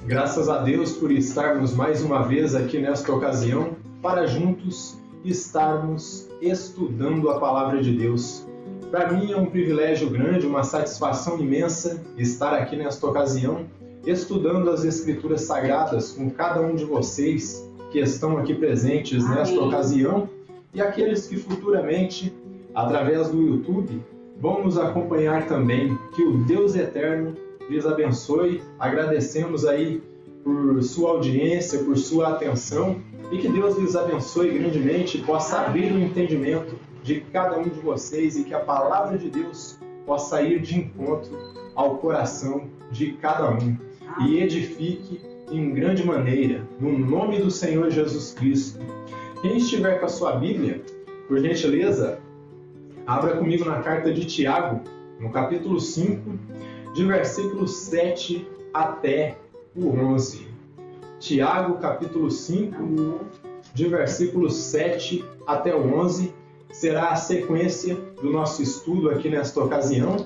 Graças a Deus por estarmos mais uma vez aqui nesta ocasião para juntos estarmos estudando a Palavra de Deus. Para mim é um privilégio grande, uma satisfação imensa estar aqui nesta ocasião estudando as Escrituras Sagradas com cada um de vocês que estão aqui presentes nesta ocasião e aqueles que futuramente, através do YouTube, vão nos acompanhar também. Que o Deus Eterno lhes abençoe. Agradecemos aí por sua audiência, por sua atenção e que Deus lhes abençoe grandemente e possa abrir o entendimento de cada um de vocês e que a Palavra de Deus possa ir de encontro ao coração de cada um e edifique em grande maneira, no nome do Senhor Jesus Cristo. Quem estiver com a sua Bíblia, por gentileza, abra comigo na carta de Tiago, no capítulo 5, de versículos 7 até o 11. Tiago, capítulo 5, de versículos 7 até o 11, será a sequência do nosso estudo aqui nesta ocasião.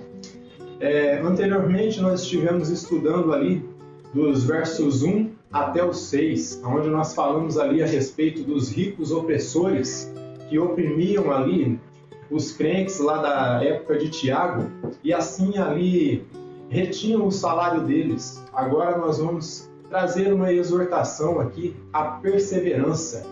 Anteriormente nós estivemos estudando ali dos versos 1 até os 6, onde nós falamos ali a respeito dos ricos opressores que oprimiam ali os crentes lá da época de Tiago e assim ali retinham o salário deles. Agora nós vamos trazer uma exortação aqui à perseverança.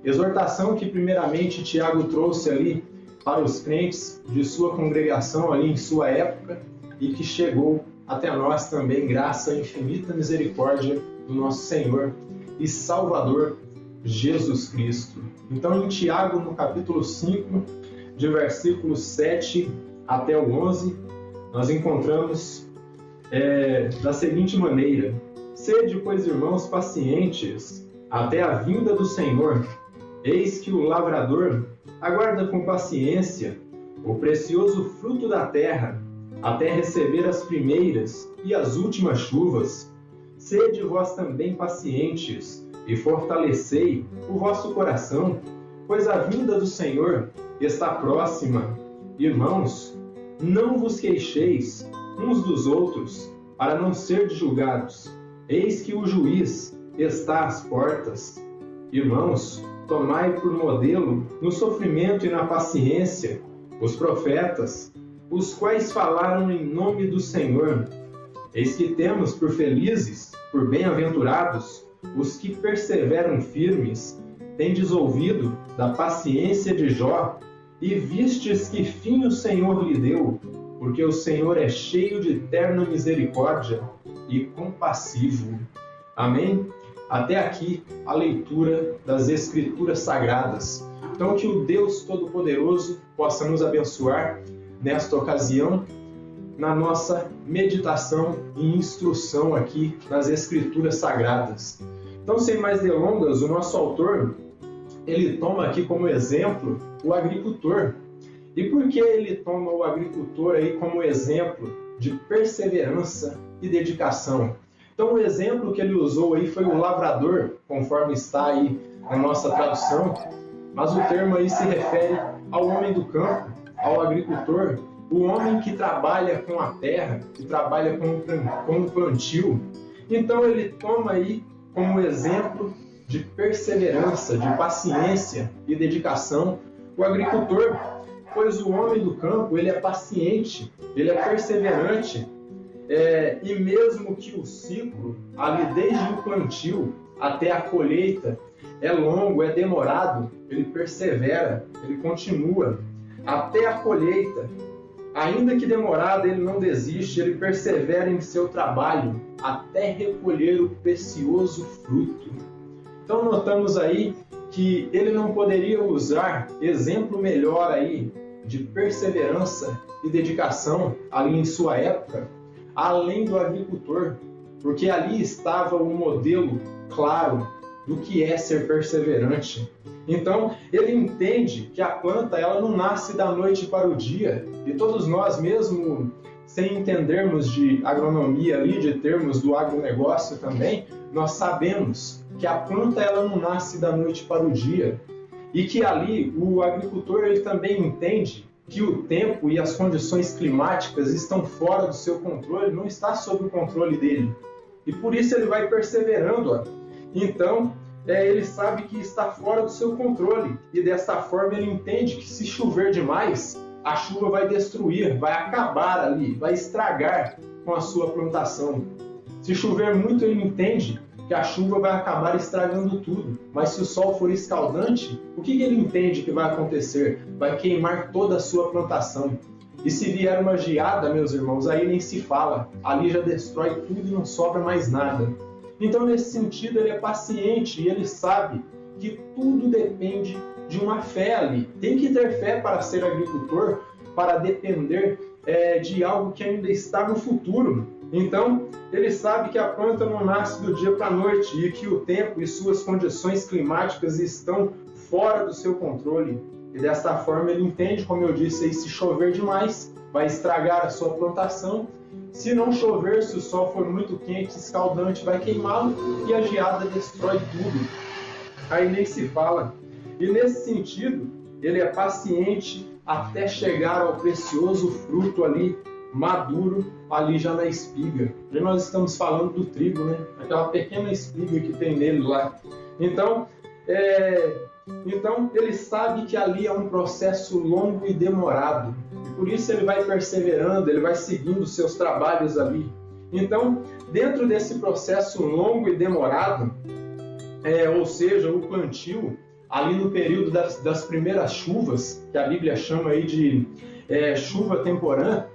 Exortação que primeiramente Tiago trouxe ali para os crentes de sua congregação ali em sua época e que chegou até nós também, graça e infinita misericórdia do nosso Senhor e Salvador Jesus Cristo. Então em Tiago, no capítulo 5, de versículos 7 até o 11, nós encontramos da seguinte maneira: Sede, pois, irmãos, pacientes até a vinda do Senhor. Eis que o lavrador aguarda com paciência o precioso fruto da terra, até receber as primeiras e as últimas chuvas. Sede vós também pacientes e fortalecei o vosso coração, pois a vinda do Senhor está próxima. Irmãos, não vos queixeis uns dos outros, para não serdes julgados. Eis que o juiz está às portas. Irmãos, tomai por modelo no sofrimento e na paciência os profetas, os quais falaram em nome do Senhor. Eis que temos por felizes, por bem-aventurados, os que perseveram firmes. Tendes ouvido da paciência de Jó, e vistes que fim o Senhor lhe deu, porque o Senhor é cheio de terna misericórdia e compassivo. Amém? Até aqui a leitura das Escrituras Sagradas. Então que o Deus Todo-Poderoso possa nos abençoar nesta ocasião, na nossa meditação e instrução aqui nas Escrituras Sagradas. Então, sem mais delongas, o nosso autor, ele toma aqui como exemplo o agricultor. E por que ele toma o agricultor aí como exemplo de perseverança e dedicação? Então, o exemplo que ele usou aí foi o lavrador, conforme está aí na nossa tradução, mas o termo aí se refere ao homem do campo, ao agricultor, o homem que trabalha com a terra, que trabalha com o plantio. Então, ele toma aí como exemplo de perseverança, de paciência e dedicação o agricultor, pois o homem do campo, ele é paciente, ele é perseverante, e mesmo que o ciclo, ali desde o plantio até a colheita, é longo, é demorado, ele persevera, ele continua até a colheita. Ainda que demorado, ele não desiste, ele persevera em seu trabalho até recolher o precioso fruto. Então notamos aí que ele não poderia usar exemplo melhor aí de perseverança e dedicação ali em sua época, além do agricultor, porque ali estava o modelo claro do que é ser perseverante. Então, ele entende que a planta ela não nasce da noite para o dia, e todos nós, mesmo sem entendermos de agronomia ali, de termos do agronegócio também, nós sabemos que a planta ela não nasce da noite para o dia, e que ali o agricultor ele também entende que o tempo e as condições climáticas estão fora do seu controle, não está sob o controle dele. e por isso ele vai perseverando. Ó. Então, ele sabe que está fora do seu controle, e dessa forma ele entende que se chover demais, a chuva vai destruir, vai acabar ali, vai estragar com a sua plantação. Se chover muito, ele entende que a chuva vai acabar estragando tudo. Mas se o sol for escaldante, o que ele entende que vai acontecer? Vai queimar toda a sua plantação. E se vier uma geada, meus irmãos, aí nem se fala. Ali já destrói tudo e não sobra mais nada. Então, nesse sentido, ele é paciente e ele sabe que tudo depende de uma fé ali. Tem que ter fé para ser agricultor, para depender de algo que ainda está no futuro. Então, ele sabe que a planta não nasce do dia para a noite e que o tempo e suas condições climáticas estão fora do seu controle. E dessa forma ele entende, como eu disse, aí, se chover demais, vai estragar a sua plantação. Se não chover, se o sol for muito quente, escaldante, vai queimá-lo e a geada destrói tudo. Aí nem se fala. E nesse sentido, ele é paciente até chegar ao precioso fruto ali, maduro, ali já na espiga. E nós estamos falando do trigo, né? Aquela pequena espiga que tem nele lá. Então ele sabe que ali é um processo longo e demorado. E por isso ele vai perseverando, ele vai seguindo os seus trabalhos ali. Então, dentro desse processo longo e demorado, ou seja, o plantio, ali no período das primeiras chuvas, que a Bíblia chama aí de chuva temporã,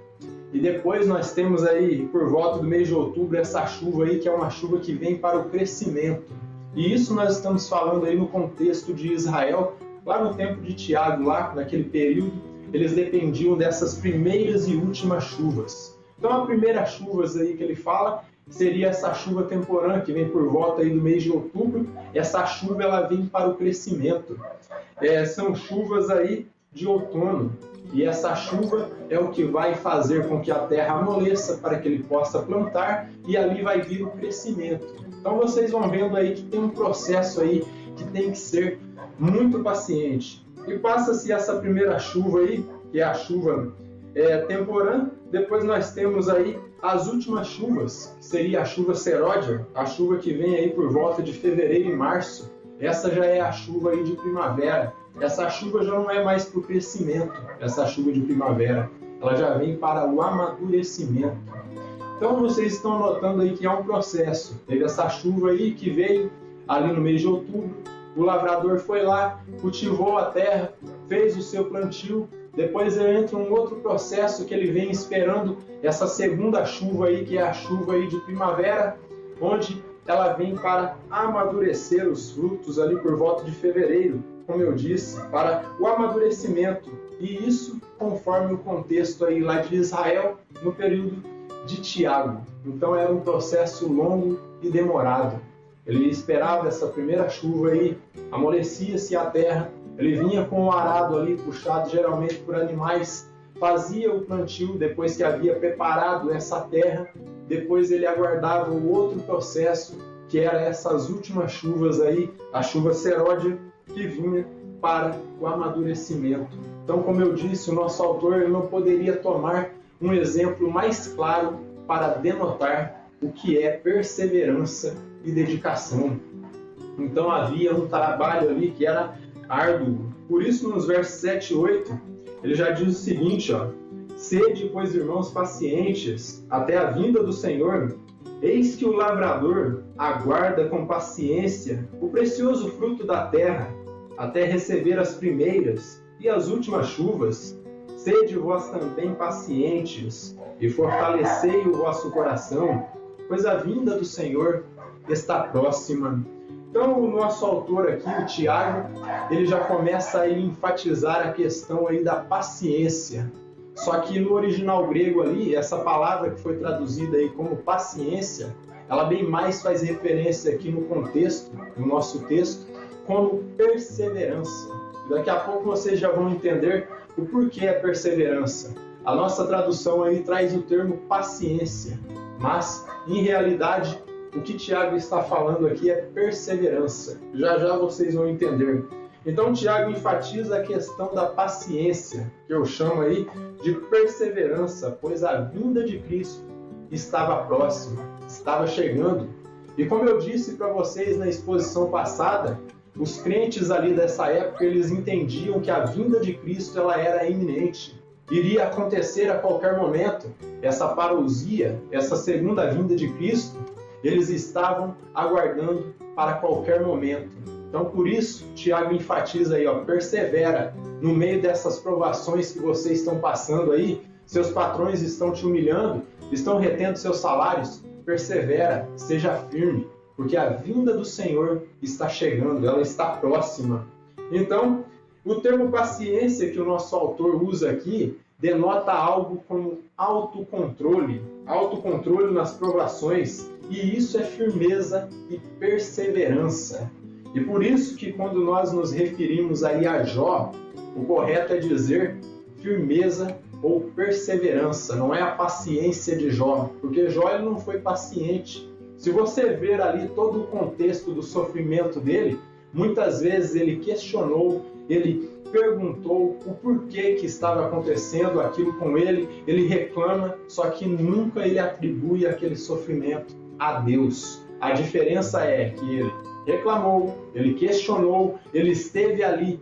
e depois nós temos aí, por volta do mês de outubro, essa chuva aí, que é uma chuva que vem para o crescimento. E isso nós estamos falando aí no contexto de Israel, lá no tempo de Tiago, lá naquele período, eles dependiam dessas primeiras e últimas chuvas. Então a primeira chuva aí que ele fala seria essa chuva temporã, que vem por volta aí do mês de outubro. Essa chuva ela vem para o crescimento. São chuvas aí de outono. E essa chuva é o que vai fazer com que a terra amoleça para que ele possa plantar e ali vai vir o crescimento. Então vocês vão vendo aí que tem um processo aí que tem que ser muito paciente. E passa-se essa primeira chuva aí, que é a chuva temporã. Depois nós temos aí as últimas chuvas, que seria a chuva seródia, a chuva que vem aí por volta de fevereiro e março. Essa já é a chuva aí de primavera. Essa chuva já não é mais para o crescimento, essa chuva de primavera. Ela já vem para o amadurecimento. Então vocês estão notando aí que é um processo. Teve essa chuva aí que veio ali no mês de outubro. O lavrador foi lá, cultivou a terra, fez o seu plantio. Depois entra um outro processo que ele vem esperando essa segunda chuva aí, que é a chuva aí de primavera, onde ela vem para amadurecer os frutos ali por volta de fevereiro, como eu disse, para o amadurecimento. E isso conforme o contexto aí lá de Israel, no período de Tiago. Então era um processo longo e demorado. Ele esperava essa primeira chuva aí, amolecia-se a terra, ele vinha com o arado ali puxado geralmente por animais, fazia o plantio depois que havia preparado essa terra, depois ele aguardava o outro processo, que era essas últimas chuvas aí, a chuva seródia, que vinha para o amadurecimento. Então, como eu disse, o nosso autor ele não poderia tomar um exemplo mais claro para denotar o que é perseverança e dedicação. Então havia um trabalho ali que era árduo. Por isso, nos versos 7 e 8, ele já diz o seguinte, ó: sede, pois, irmãos, pacientes, até a vinda do Senhor. Eis que o lavrador aguarda com paciência o precioso fruto da terra, até receber as primeiras e as últimas chuvas. Sede vós também pacientes, e fortalecei o vosso coração, pois a vinda do Senhor está próxima. Então, o nosso autor aqui, o Tiago, ele já começa a enfatizar a questão aí da paciência. Só que no original grego ali, essa palavra que foi traduzida aí como paciência, ela bem mais faz referência aqui no contexto, no nosso texto, como perseverança. Daqui a pouco vocês já vão entender o porquê é perseverança. A nossa tradução aí traz o termo paciência, mas, em realidade, o que Tiago está falando aqui é perseverança. Já já vocês vão entender. Então, Tiago enfatiza a questão da paciência, que eu chamo aí de perseverança, pois a vinda de Cristo estava próxima. estava chegando. E como eu disse para vocês na exposição passada, os crentes ali dessa época, eles entendiam que a vinda de Cristo ela era iminente. Iria acontecer a qualquer momento. Essa parousia, essa segunda vinda de Cristo, eles estavam aguardando para qualquer momento. Então, por isso, Tiago enfatiza aí, persevera no meio dessas provações que vocês estão passando aí. Seus patrões estão te humilhando, estão retendo seus salários. Persevera, seja firme, porque a vinda do Senhor está chegando, ela está próxima. Então, o termo paciência que o nosso autor usa aqui denota algo como autocontrole nas provações, e isso é firmeza e perseverança. E por isso que quando nós nos referimos aí a Jó, o correto é dizer firmeza ou perseverança, não é a paciência de Jó, porque Jó ele não foi paciente. Se você ver ali todo o contexto do sofrimento dele, muitas vezes ele questionou, ele perguntou o porquê que estava acontecendo aquilo com ele, ele reclama, só que nunca ele atribui aquele sofrimento a Deus. A diferença é que ele reclamou, ele questionou, ele esteve ali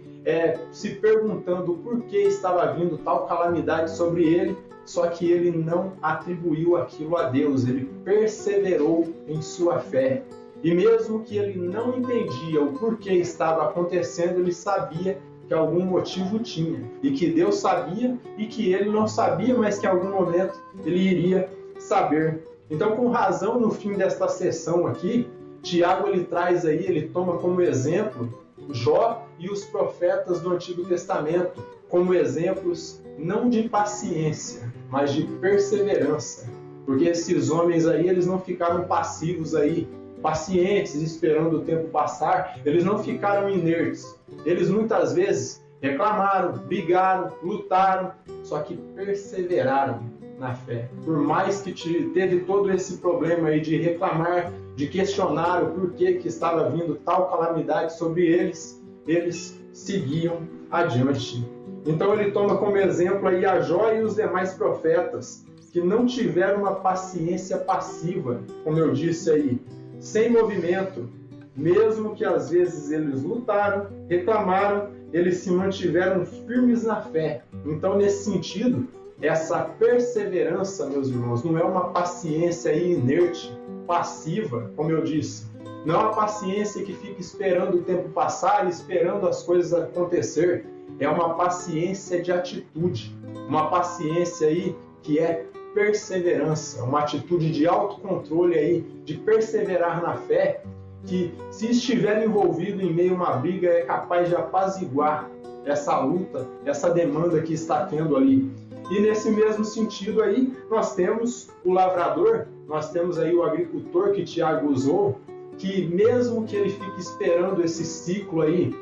se perguntando por que estava vindo tal calamidade sobre ele, só que ele não atribuiu aquilo a Deus, ele perseverou em sua fé. E mesmo que ele não entendia o porquê estava acontecendo, ele sabia que algum motivo tinha, e que Deus sabia, e que ele não sabia, mas que em algum momento ele iria saber. Então, com razão, no fim desta sessão aqui, Tiago ele traz aí, ele toma como exemplo Jó e os profetas do Antigo Testamento, como exemplos não de paciência, mas de perseverança. Porque esses homens aí, eles não ficaram passivos aí, pacientes, esperando o tempo passar, eles não ficaram inertes. Eles muitas vezes reclamaram, brigaram, lutaram, só que perseveraram na fé. Por mais que teve todo esse problema aí de reclamar, de questionar o porquê que estava vindo tal calamidade sobre eles, eles seguiam adiante. Então ele toma como exemplo aí a Jó e os demais profetas, que não tiveram uma paciência passiva, como eu disse aí, sem movimento, mesmo que às vezes eles lutaram, reclamaram, eles se mantiveram firmes na fé. Então, nesse sentido, essa perseverança, meus irmãos, não é uma paciência aí inerte, passiva, como eu disse. Não é uma paciência que fica esperando o tempo passar, esperando as coisas acontecer. É uma paciência de atitude, uma paciência aí que é perseverança, uma atitude de autocontrole aí, de perseverar na fé, que se estiver envolvido em meio a uma briga é capaz de apaziguar essa luta, essa demanda que está tendo ali. E nesse mesmo sentido aí, nós temos o lavrador, nós temos aí o agricultor que Tiago usou, que mesmo que ele fique esperando esse ciclo aí,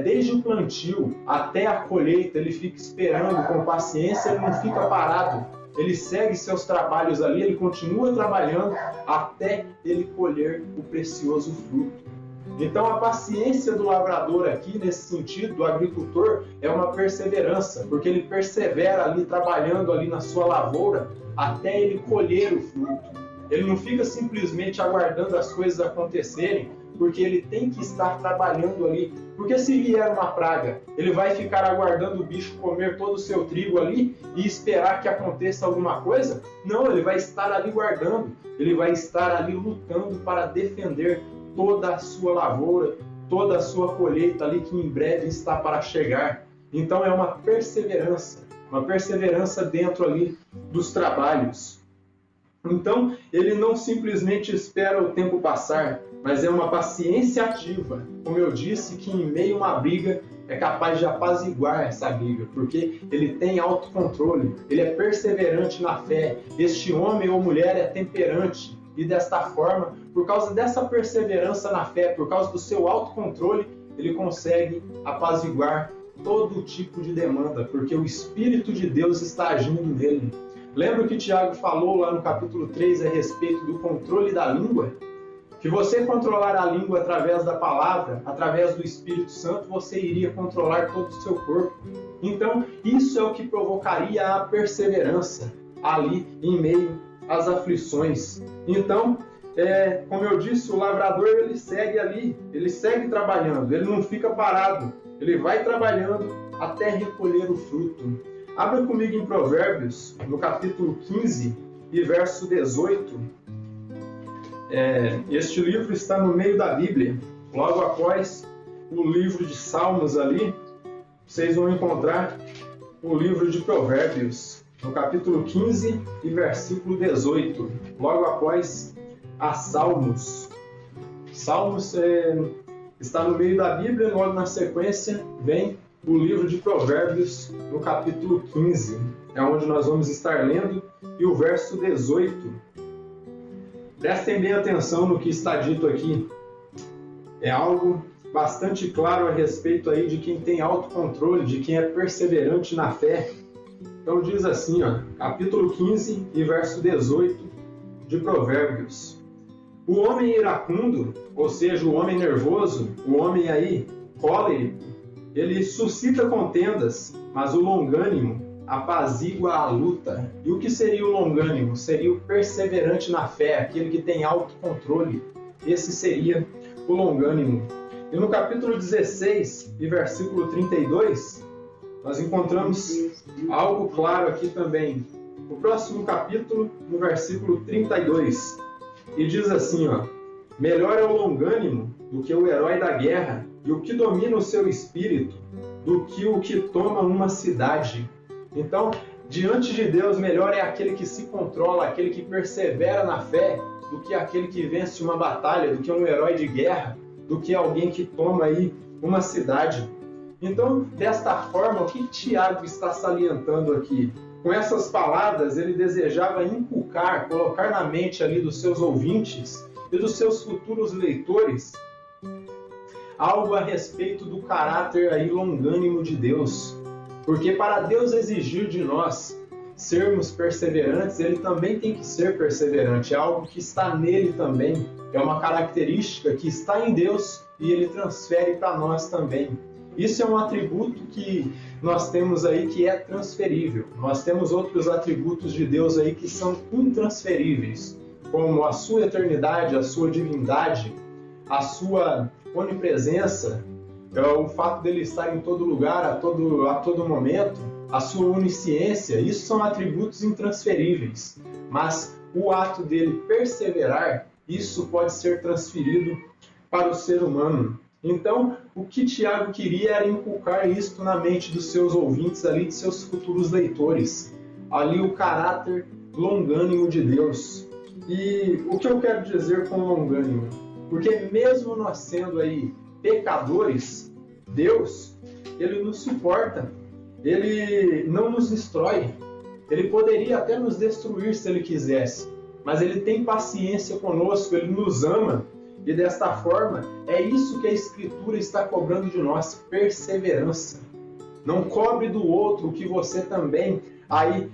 desde o plantio até a colheita, ele fica esperando com paciência, ele não fica parado. Ele segue seus trabalhos ali, ele continua trabalhando até ele colher o precioso fruto. Então a paciência do lavrador aqui, nesse sentido, do agricultor, é uma perseverança, porque ele persevera ali, trabalhando ali na sua lavoura, até ele colher o fruto. Ele não fica simplesmente aguardando as coisas acontecerem, porque ele tem que estar trabalhando ali. Porque se vier uma praga, ele vai ficar aguardando o bicho comer todo o seu trigo ali e esperar que aconteça alguma coisa? Não, ele vai estar ali guardando, ele vai estar ali lutando para defender toda a sua lavoura, toda a sua colheita ali que em breve está para chegar. Então é uma perseverança dentro ali dos trabalhos. Então ele não simplesmente espera o tempo passar, mas é uma paciência ativa, como eu disse, que em meio a uma briga é capaz de apaziguar essa briga, porque ele tem autocontrole, ele é perseverante na fé, este homem ou mulher é temperante, e desta forma, por causa dessa perseverança na fé, por causa do seu autocontrole, ele consegue apaziguar todo tipo de demanda, porque o Espírito de Deus está agindo nele. Lembra que Tiago falou lá no capítulo 3 a respeito do controle da língua? Se você controlar a língua através da palavra, através do Espírito Santo, você iria controlar todo o seu corpo. Então, isso é o que provocaria a perseverança ali em meio as aflições. Então, como eu disse, o lavrador ele segue ali, ele segue trabalhando, ele não fica parado, ele vai trabalhando até recolher o fruto. Abra comigo em Provérbios, no capítulo 15 e verso 18. Este livro está no meio da Bíblia, logo após o livro de Salmos ali, vocês vão encontrar o livro de Provérbios, no capítulo 15 e versículo 18, logo após a Salmos. Salmos está no meio da Bíblia, logo na sequência vem o livro de Provérbios, no capítulo 15, é onde nós vamos estar lendo, e o verso 18. Prestem bem atenção no que está dito aqui. É algo bastante claro a respeito aí de quem tem autocontrole, de quem é perseverante na fé. Então diz assim, capítulo 15 e verso 18 de Provérbios. O homem iracundo, ou seja, o homem nervoso, o homem aí cólerico, ele suscita contendas, mas o longânimo apazigua a luta. E o que seria o longânimo? Seria o perseverante na fé, aquele que tem autocontrole. Esse seria o longânimo. E no capítulo 16 e versículo 32, nós encontramos algo claro aqui também. O próximo capítulo, no versículo 32, e diz assim, melhor é o longânimo do que o herói da guerra, e o que domina o seu espírito, do que o que toma uma cidade. Então, diante de Deus, melhor é aquele que se controla, aquele que persevera na fé, do que aquele que vence uma batalha, do que um herói de guerra, do que alguém que toma aí uma cidade. Então, desta forma, o que Tiago está salientando aqui? Com essas palavras, ele desejava inculcar, colocar na mente ali dos seus ouvintes e dos seus futuros leitores algo a respeito do caráter aí longânimo de Deus. Porque para Deus exigir de nós sermos perseverantes, ele também tem que ser perseverante. É algo que está nele também. É uma característica que está em Deus e ele transfere para nós também. Isso é um atributo que nós temos aí que é transferível. Nós temos outros atributos de Deus aí que são intransferíveis, como a sua eternidade, a sua divindade, a sua onipresença, o fato dele estar em todo lugar, a todo momento, a sua onisciência. Isso são atributos intransferíveis. Mas o ato dele perseverar, isso pode ser transferido para o ser humano. Então, o que Tiago queria era inculcar isto na mente dos seus ouvintes ali, de seus futuros leitores. Ali o caráter longânimo de Deus. E o que eu quero dizer com longânimo? Porque mesmo nós sendo aí pecadores, Deus, ele nos suporta. Ele não nos destrói. Ele poderia até nos destruir se ele quisesse. Mas ele tem paciência conosco, ele nos ama. E desta forma, é isso que a Escritura está cobrando de nós, perseverança. Não cobre do outro o que você também aí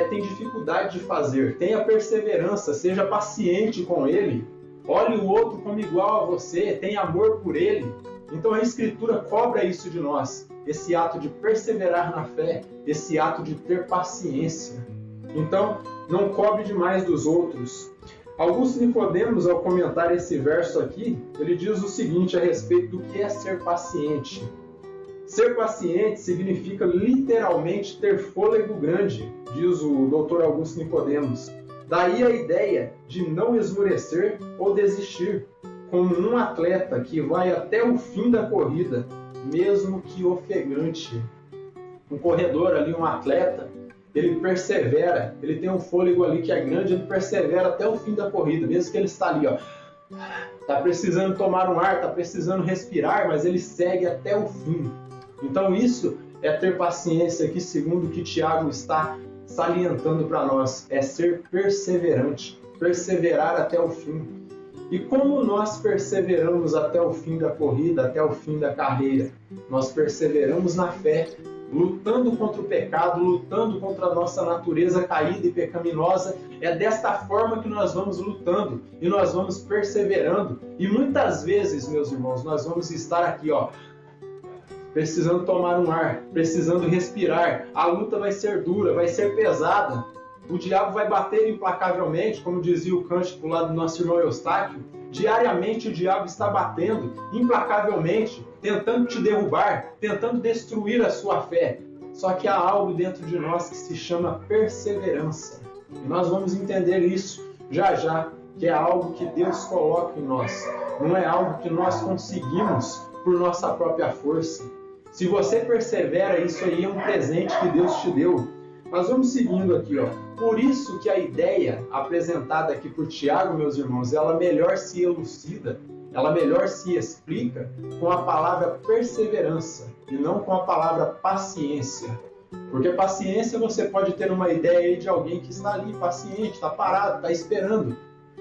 tem dificuldade de fazer. Tenha perseverança, seja paciente com ele. Olhe o outro como igual a você, tenha amor por ele. Então a Escritura cobra isso de nós, esse ato de perseverar na fé, esse ato de ter paciência. Então, não cobre demais dos outros. Augusto Nicodemos, ao comentar esse verso aqui, ele diz o seguinte a respeito do que é ser paciente. Ser paciente significa literalmente ter fôlego grande, diz o Dr. Augusto Nicodemos. Daí a ideia de não esmorecer ou desistir, como um atleta que vai até o fim da corrida, mesmo que ofegante. Um corredor ali, um atleta, ele persevera, ele tem um fôlego ali que é grande, ele persevera até o fim da corrida, mesmo que ele está ali, está precisando tomar um ar, está precisando respirar, mas ele segue até o fim. Então isso é ter paciência aqui, segundo o que Tiago está salientando para nós, é ser perseverante, perseverar até o fim. E como nós perseveramos até o fim da corrida, até o fim da carreira? Nós perseveramos na fé, lutando contra o pecado, lutando contra a nossa natureza caída e pecaminosa. É desta forma que nós vamos lutando e nós vamos perseverando. E muitas vezes, meus irmãos, nós vamos estar aqui, precisando tomar um ar, precisando respirar. A luta vai ser dura, vai ser pesada. o diabo vai bater implacavelmente, como dizia o cântico lá do nosso irmão Eustáquio. Diariamente o diabo está batendo implacavelmente, tentando te derrubar, tentando destruir a sua fé. Só que há algo dentro de nós que se chama perseverança. E nós vamos entender isso já já, que é algo que Deus coloca em nós. Não é algo que nós conseguimos por nossa própria força. Se você persevera, isso aí é um presente que Deus te deu. Mas vamos seguindo aqui, ó. Por isso que a ideia apresentada aqui por Tiago, meus irmãos, ela melhor se elucida, ela melhor se explica com a palavra perseverança e não com a palavra paciência. Porque paciência você pode ter uma ideia aí de alguém que está ali paciente, está parado, está esperando.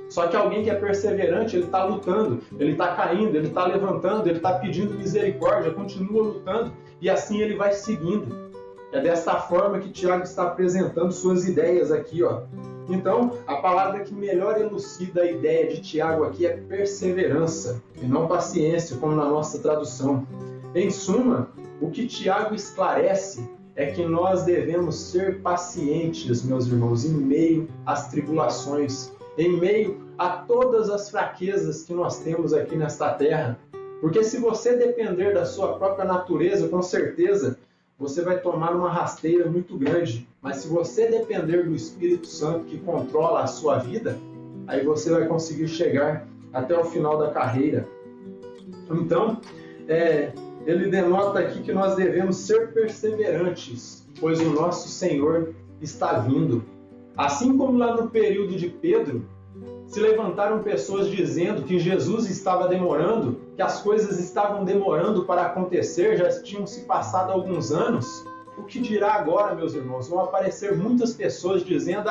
Só que alguém que é perseverante, ele está lutando, ele está caindo, ele está levantando, ele está pedindo misericórdia, continua lutando e assim ele vai seguindo. É dessa forma que Tiago está apresentando suas ideias aqui, ó. Então, a palavra que melhor elucida a ideia de Tiago aqui é perseverança e não paciência, como na nossa tradução. Em suma, o que Tiago esclarece é que nós devemos ser pacientes, meus irmãos, em meio às tribulações, em meio a todas as fraquezas que nós temos aqui nesta terra. Porque se você depender da sua própria natureza, com certeza, você vai tomar uma rasteira muito grande. Mas se você depender do Espírito Santo que controla a sua vida, aí você vai conseguir chegar até o final da carreira. Então, ele denota aqui que nós devemos ser perseverantes, pois o nosso Senhor está vindo. Assim como lá no período de Pedro, se levantaram pessoas dizendo que Jesus estava demorando, que as coisas estavam demorando para acontecer, já tinham se passado alguns anos. O que dirá agora, meus irmãos? Vão aparecer muitas pessoas dizendo: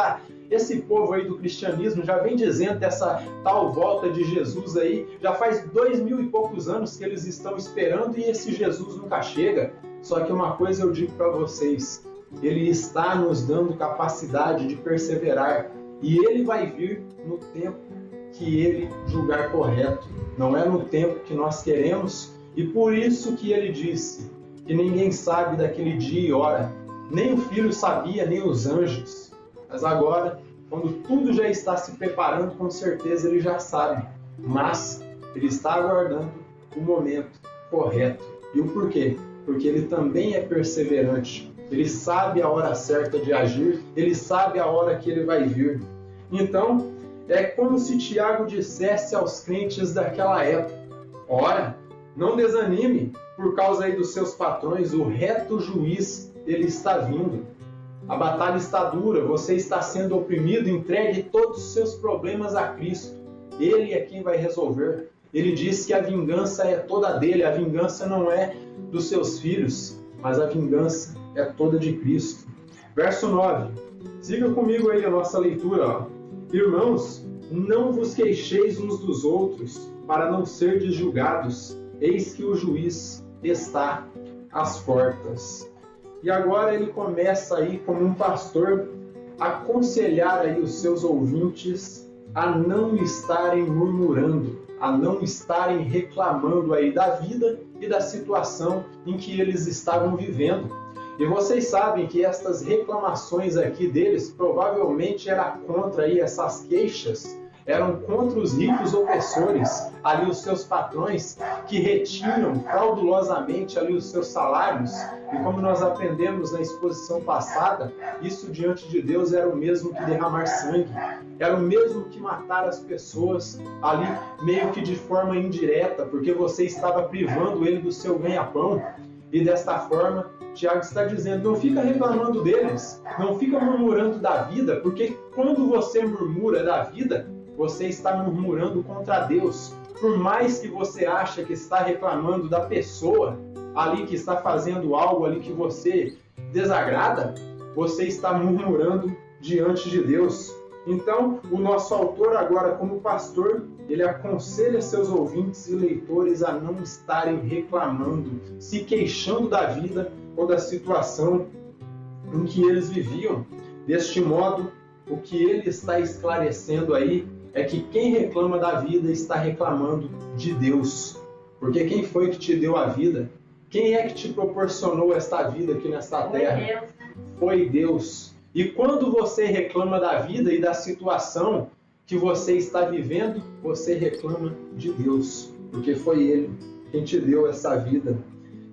esse povo aí do cristianismo já vem dizendo dessa tal volta de Jesus aí, já faz 2000 e poucos anos que eles estão esperando e esse Jesus nunca chega. Só que uma coisa eu digo para vocês, ele está nos dando capacidade de perseverar e ele vai vir no tempo que ele julgar correto. Não é no tempo que nós queremos e por isso que ele disse que ninguém sabe daquele dia e hora, nem o Filho sabia, nem os anjos. Mas agora, quando tudo já está se preparando, com certeza ele já sabe. Mas ele está aguardando o momento correto. E o porquê? Porque ele também é perseverante. Ele sabe a hora certa de agir, ele sabe a hora que ele vai vir. Então, é como se Tiago dissesse aos crentes daquela época: ora, não desanime por causa aí dos seus patrões, o reto juiz, ele está vindo. A batalha está dura, você está sendo oprimido, entregue todos os seus problemas a Cristo. Ele é quem vai resolver. Ele diz que a vingança é toda dele, a vingança não é dos seus filhos, mas a vingança é toda de Cristo. Verso 9. Siga comigo aí a nossa leitura, ó. Irmãos, não vos queixeis uns dos outros, para não serdes julgados. Eis que o juiz está às portas. E agora ele começa aí, como um pastor, a aconselhar aí os seus ouvintes a não estarem murmurando, a não estarem reclamando aí da vida e da situação em que eles estavam vivendo. E vocês sabem que estas reclamações aqui deles provavelmente eram contra aí essas queixas, eram contra os ricos opressores, ali os seus patrões que retinham fraudulosamente ali os seus salários. E como nós aprendemos na exposição passada, isso diante de Deus era o mesmo que derramar sangue, era o mesmo que matar as pessoas ali meio que de forma indireta, porque você estava privando ele do seu ganha-pão. E desta forma, Tiago está dizendo: não fica reclamando deles, não fica murmurando da vida, porque quando você murmura da vida, você está murmurando contra Deus. Por mais que você ache que está reclamando da pessoa ali que está fazendo algo ali que você desagrada, você está murmurando diante de Deus. Então, o nosso autor agora, como pastor, ele aconselha seus ouvintes e leitores a não estarem reclamando, se queixando da vida ou da situação em que eles viviam. Deste modo, o que ele está esclarecendo aí é que quem reclama da vida está reclamando de Deus. Porque quem foi que te deu a vida? Quem é que te proporcionou esta vida aqui nesta terra? Foi Deus. E quando você reclama da vida e da situação que você está vivendo, você reclama de Deus, porque foi Ele quem te deu essa vida.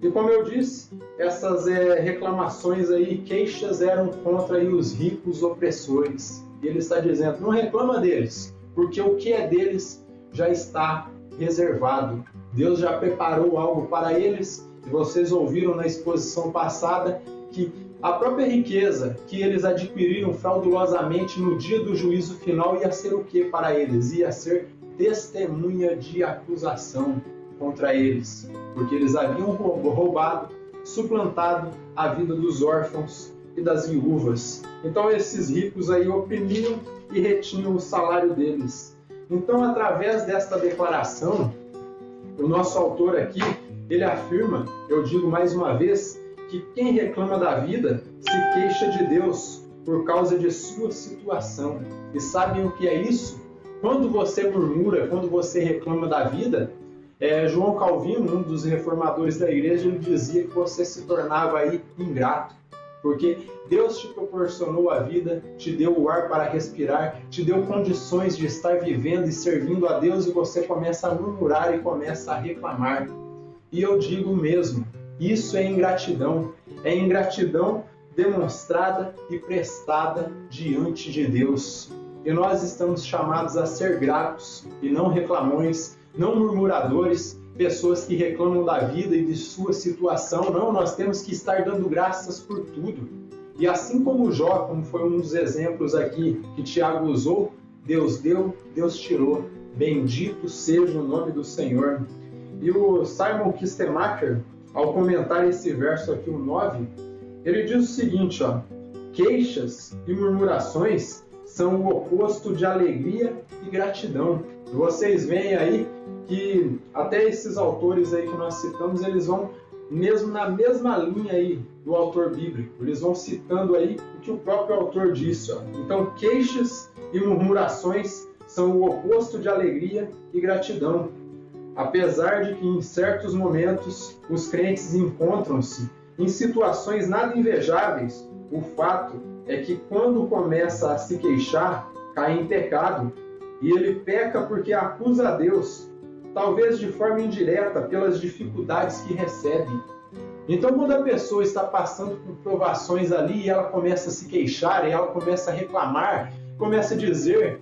E como eu disse, essas reclamações aí, queixas eram contra aí os ricos opressores. E Ele está dizendo, não reclama deles, porque o que é deles já está reservado. Deus já preparou algo para eles. E vocês ouviram na exposição passada que a própria riqueza que eles adquiriram fraudulosamente no dia do juízo final ia ser o que para eles? Ia ser testemunha de acusação contra eles, porque eles haviam roubado, suplantado a vida dos órfãos e das viúvas. Então esses ricos aí oprimiam e retinham o salário deles. Então, através desta declaração, o nosso autor aqui, ele afirma, eu digo mais uma vez, que quem reclama da vida se queixa de Deus por causa de sua situação. E sabem o que é isso? Quando você murmura, quando você reclama da vida, João Calvino, um dos reformadores da igreja, ele dizia que você se tornava aí ingrato, porque Deus te proporcionou a vida, te deu o ar para respirar, te deu condições de estar vivendo e servindo a Deus, e você começa a murmurar e começa a reclamar. E eu digo mesmo, isso é ingratidão demonstrada e prestada diante de Deus. E nós estamos chamados a ser gratos e não reclamões, não murmuradores, pessoas que reclamam da vida e de sua situação. Não, nós temos que estar dando graças por tudo. E assim como Jó, como foi um dos exemplos aqui que Tiago usou, Deus deu, Deus tirou. Bendito seja o nome do Senhor. E o Simon Kistemacher, ao comentar esse verso aqui, o 9, ele diz o seguinte, queixas e murmurações são o oposto de alegria e gratidão. E vocês veem aí que até esses autores aí que nós citamos, eles vão mesmo na mesma linha aí do autor bíblico. Eles vão citando aí o que o próprio autor disse. Então, queixas e murmurações são o oposto de alegria e gratidão. Apesar de que em certos momentos os crentes encontram-se em situações nada invejáveis, o fato é que quando começa a se queixar, cai em pecado, e ele peca porque acusa a Deus, talvez de forma indireta, pelas dificuldades que recebe. Então, quando a pessoa está passando por provações ali e ela começa a se queixar, e ela começa a reclamar, começa a dizer,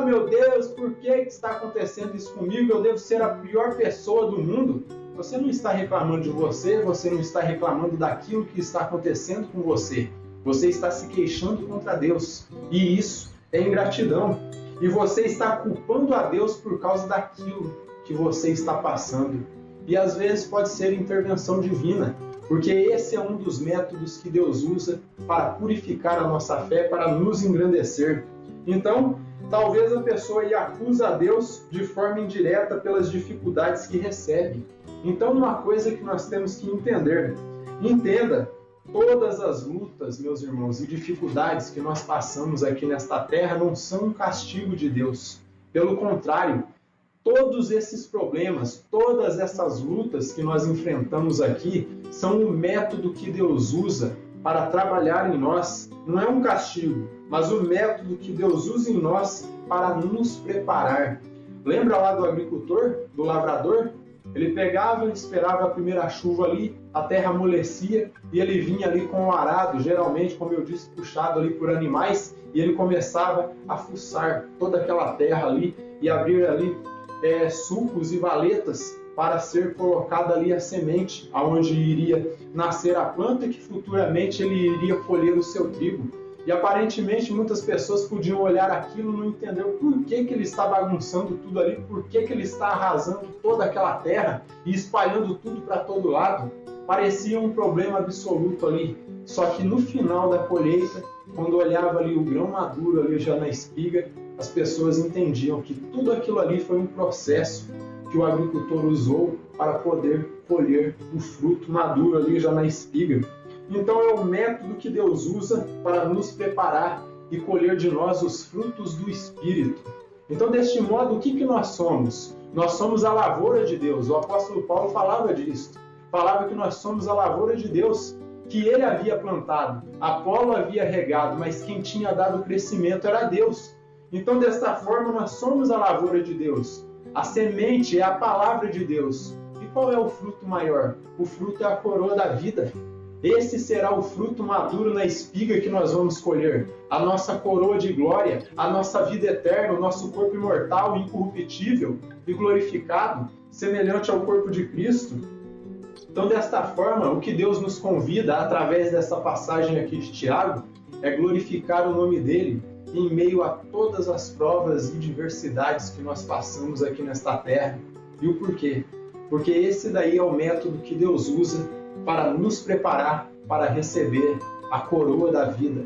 meu Deus, por que está acontecendo isso comigo? Eu devo ser a pior pessoa do mundo. Você não está reclamando de você, você não está reclamando daquilo que está acontecendo com você. Você está se queixando contra Deus. E isso é ingratidão. E você está culpando a Deus por causa daquilo que você está passando. E às vezes pode ser intervenção divina, porque esse é um dos métodos que Deus usa para purificar a nossa fé, para nos engrandecer. Então, talvez a pessoa aí acusa a Deus de forma indireta pelas dificuldades que recebe. Então, uma coisa que nós temos que entender, entenda, todas as lutas, meus irmãos, e dificuldades que nós passamos aqui nesta terra não são um castigo de Deus. Pelo contrário, todos esses problemas, todas essas lutas que nós enfrentamos aqui são um método que Deus usa para trabalhar em nós. Não é um castigo, mas o método que Deus usa em nós para nos preparar. Lembra lá do agricultor, do lavrador? Ele pegava, esperava a primeira chuva ali, a terra amolecia e ele vinha ali com o arado, geralmente, como eu disse, puxado ali por animais, e ele começava a fuçar toda aquela terra ali e abrir ali sulcos e valetas para ser colocada ali a semente, aonde iria nascer a planta e que futuramente ele iria colher o seu trigo. E aparentemente muitas pessoas podiam olhar aquilo e não entender por que ele está bagunçando tudo ali, por que ele está arrasando toda aquela terra e espalhando tudo para todo lado. Parecia um problema absoluto ali. Só que no final da colheita, quando olhava ali o grão maduro ali já na espiga, as pessoas entendiam que tudo aquilo ali foi um processo que o agricultor usou para poder colher o fruto maduro ali já na espiga. Então é o método que Deus usa para nos preparar e colher de nós os frutos do Espírito. Então, deste modo, o que nós somos? Nós somos a lavoura de Deus. O apóstolo Paulo falava disso. Falava que nós somos a lavoura de Deus. que ele havia plantado, Apolo havia regado, mas quem tinha dado o crescimento era Deus. Então, desta forma, nós somos a lavoura de Deus. A semente é a palavra de Deus. E qual é o fruto maior? O fruto é a coroa da vida. Esse será o fruto maduro na espiga que nós vamos colher. A nossa coroa de glória, a nossa vida eterna, o nosso corpo imortal, incorruptível e glorificado, semelhante ao corpo de Cristo. Então, desta forma, o que Deus nos convida, através dessa passagem aqui de Tiago, é glorificar o nome dele em meio a todas as provas e diversidades que nós passamos aqui nesta terra. E o porquê? Porque esse daí é o método que Deus usa para nos preparar para receber a coroa da vida.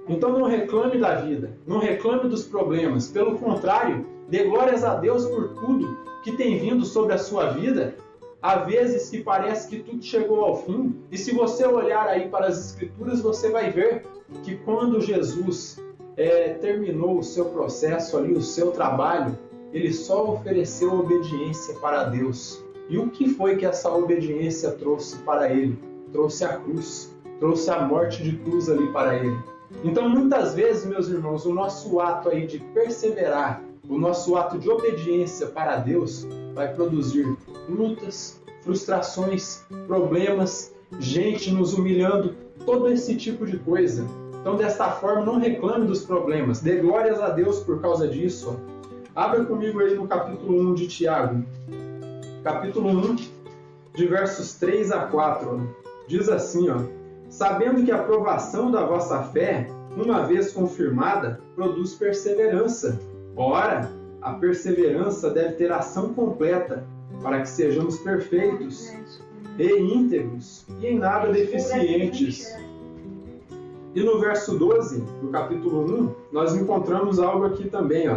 Então não reclame da vida, não reclame dos problemas. Pelo contrário, dê glórias a Deus por tudo que tem vindo sobre a sua vida. Há vezes que parece que tudo chegou ao fim. E se você olhar aí para as Escrituras, você vai ver que quando Jesus terminou o seu processo ali, o seu trabalho, ele só ofereceu obediência para Deus. E o que foi que essa obediência trouxe para ele? Trouxe a cruz, trouxe a morte de cruz ali para ele. Então, muitas vezes, meus irmãos, o nosso ato aí de perseverar, o nosso ato de obediência para Deus vai produzir lutas, frustrações, problemas, gente nos humilhando, todo esse tipo de coisa. Então, desta forma, não reclame dos problemas, dê glórias a Deus por causa disso. Abra comigo aí no capítulo 1 de Tiago. Capítulo 1, de versos 3 a 4. Diz assim, sabendo que a provação da vossa fé, uma vez confirmada, produz perseverança. Ora, a perseverança deve ter ação completa, para que sejamos perfeitos e íntegros e em nada deficientes. E no verso 12 do capítulo 1, nós encontramos algo aqui também.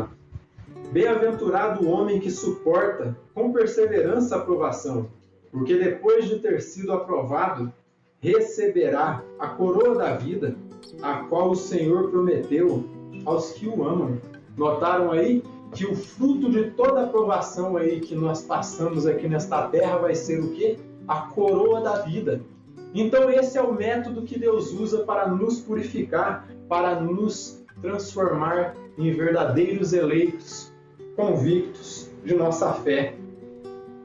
Bem-aventurado o homem que suporta com perseverança a provação, porque depois de ter sido aprovado, receberá a coroa da vida, a qual o Senhor prometeu aos que o amam. Notaram aí que o fruto de toda a provação aí que nós passamos aqui nesta terra vai ser o quê? A coroa da vida. Então esse é o método que Deus usa para nos purificar, para nos transformar em verdadeiros eleitos, convictos de nossa fé.